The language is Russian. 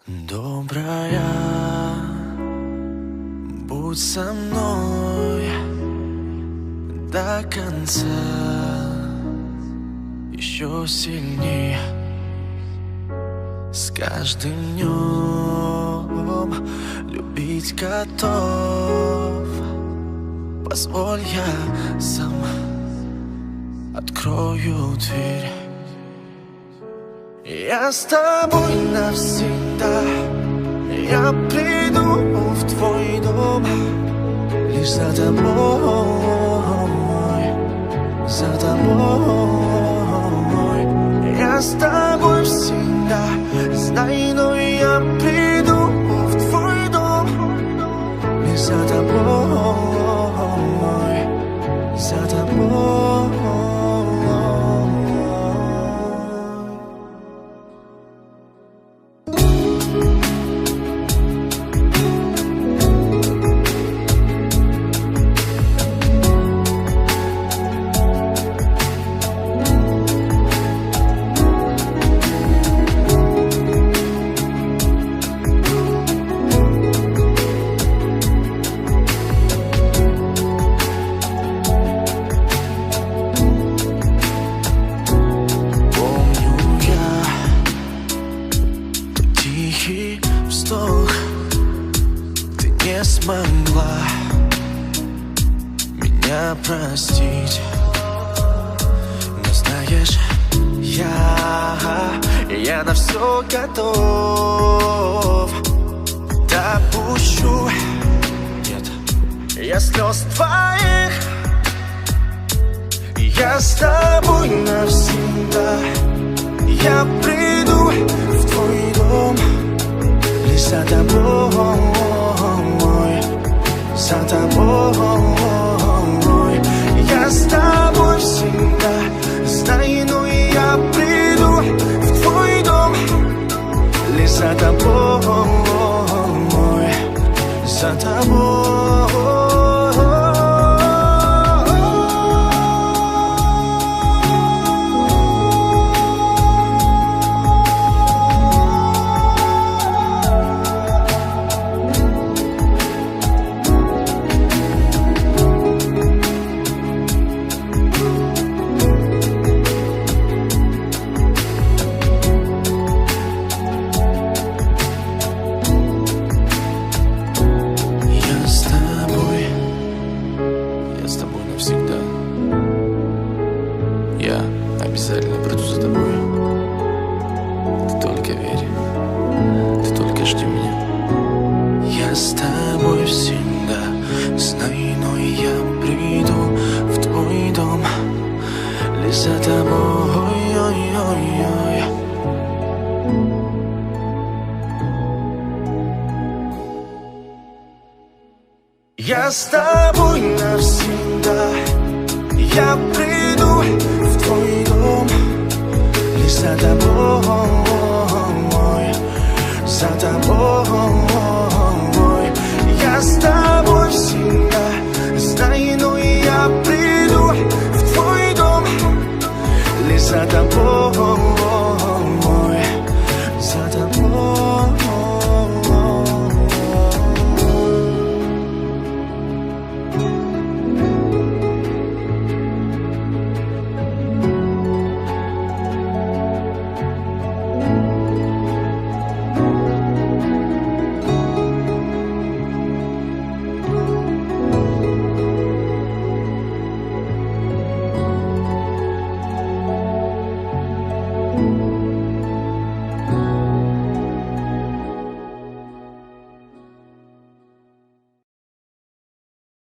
Добрая, будь со мной до конца, еще сильнее. С каждым днем любить готов. Позволь, я сам открою дверь. Я с тобой навсегда. Я приду в твой дом лишь за тобой, за тобой. Я с тобой всегда, знай, но я приду в твой дом лишь за тобой, за тобой. Тихий вздох, ты не смогла меня простить. Но знаешь, я на все готов. Допущу, нет, я слез твоих. Я с тобой навсегда. Я приду в твой дом лишь за тобой, за тобой. Я с тобой всегда, знай, но я приду в твой дом лишь за тобой, за тобой. С тобой навсегда. Я обязательно приду за тобой. Ты только верь, ты только жди меня. Я с тобой всегда, знай, но я приду в твой дом лишь за тобой. Я с тобой навсегда. Я приду в твой дом лишь за тобой, за тобой. Я с тобой всегда, знай, но я приду в твой дом лишь за тобой.